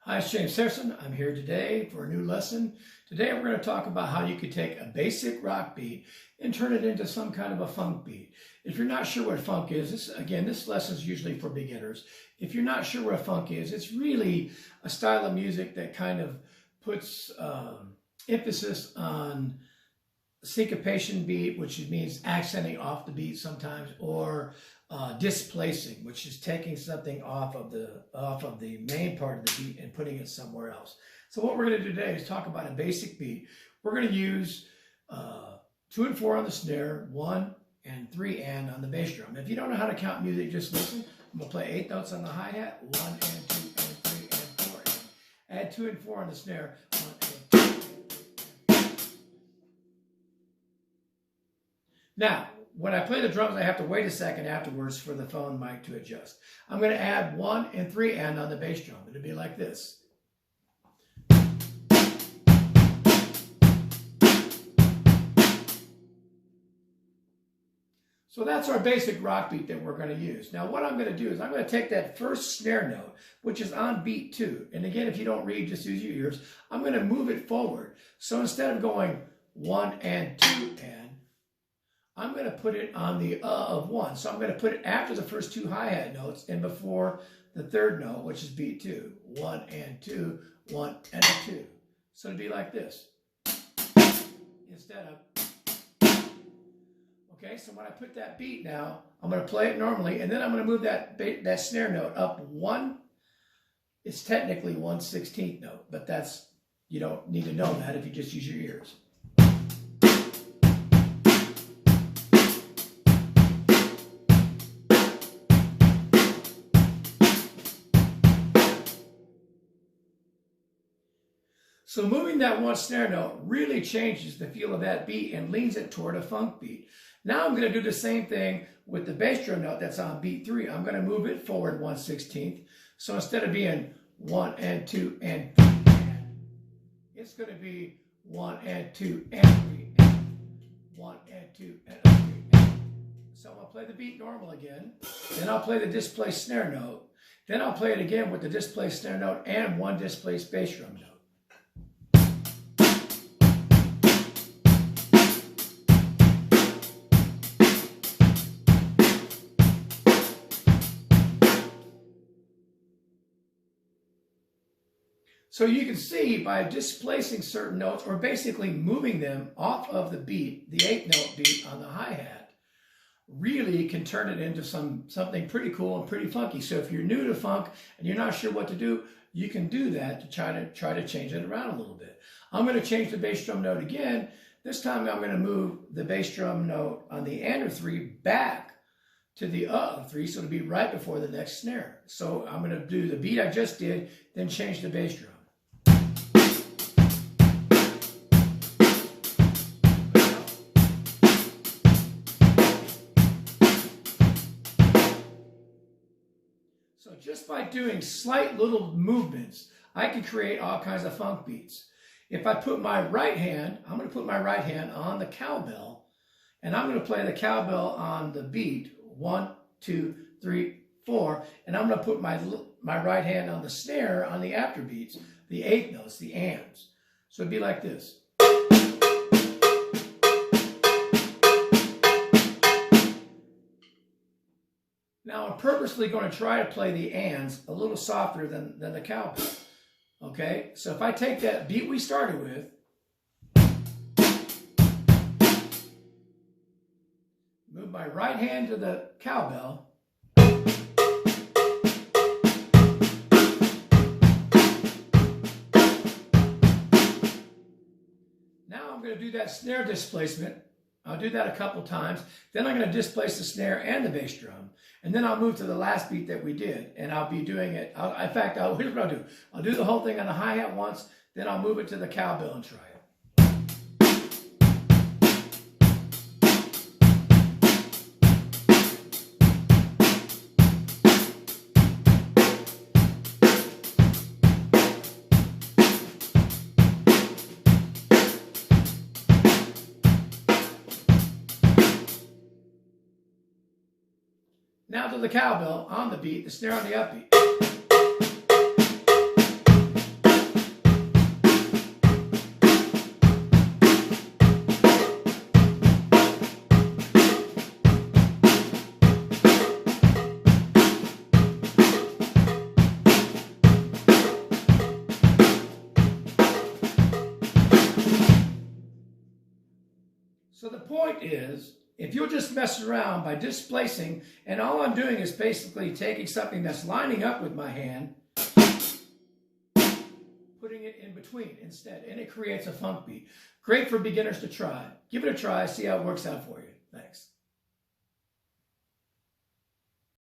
Hi, it's JamesAnimalHarrison. I'm here today for a new lesson. Today we're going to talk about how you could take a basic rock beat and turn it into some kind of a funk beat. If you're not sure what funk is, this lesson is usually for beginners. If you're not sure what funk is, it's really a style of music that kind of puts emphasis on syncopation beat, which means accenting off the beat sometimes, or displacing, which is taking something off of the main part of the beat and putting it somewhere else. So what we're going to do today is talk about a basic beat. We're going to use 2 and 4 on the snare, 1 and 3 and on the bass drum. If you don't know how to count music, just listen. I'm going to play 8 notes on the hi-hat, 1 and 2 and 3 and 4 and add 2 and 4 on the snare, 1 and 2 and 3 and 4. Now, when I play the drums, I have to wait a second afterwards for the phone mic to adjust. I'm going to add 1 and 3 and on the bass drum. It'll be like this. So that's our basic rock beat that we're going to use. Now what I'm going to do is I'm going to take that first snare note, which is on beat 2. And again, if you don't read, just use your ears. I'm going to move it forward. So instead of going 1 and 2 and, I'm going to put it on the of 1. So I'm going to put it after the first 2 hi-hat notes and before the third note, which is beat 2. 1 and 2, 1 and a 2. So it'd be like this. Instead of... Okay, so when I put that beat now, I'm going to play it normally, and then I'm going to move that snare note up 1. It's technically 1/16th note, but that's, you don't need to know that if you just use your ears. So moving that 1 snare note really changes the feel of that beat and leans it toward a funk beat. Now I'm going to do the same thing with the bass drum note that's on beat 3. I'm going to move it forward 1/16th. So instead of being 1 and 2 and 3 and, it's going to be 1 and 2 and 3 and 1 and 2 and 3 and. So I'm going to play the beat normal again. Then I'll play the displaced snare note. Then I'll play it again with the displaced snare note and 1 displaced bass drum note. So you can see by displacing certain notes or basically moving them off of the beat, the 8-note beat on the hi-hat, really can turn it into something pretty cool and pretty funky. So if you're new to funk and you're not sure what to do, you can do that to try to change it around a little bit. I'm going to change the bass drum note again. This time I'm going to move the bass drum note on the and 3 back to the of 3, so it'll be right before the next snare. So I'm going to do the beat I just did, then change the bass drum. So just by doing slight little movements, I can create all kinds of funk beats. If I put my right hand, I'm going to put my right hand on the cowbell, and I'm going to play the cowbell on the beat, 1, 2, 3, 4, and I'm going to put my right hand on the snare on the afterbeats, the 8th notes, the ands. So it'd be like this. Now I'm purposely going to try to play the ands a little softer than the cowbell. Okay, so if I take that beat we started with, move my right hand to the cowbell, now I'm going to do that snare displacement. I'll do that a couple times. Then I'm going to displace the snare and the bass drum. And then I'll move to the last beat that we did. And I'll be doing it. In fact, here's what I'll do. I'll do the whole thing on the hi-hat once. Then I'll move it to the cowbell and try it. Now to the cowbell on the beat, the snare on the upbeat. So the point is, if you'll just mess around by displacing, and all I'm doing is basically taking something that's lining up with my hand, putting it in between instead, and it creates a funk beat. Great for beginners to try. Give it a try, see how it works out for you. Thanks.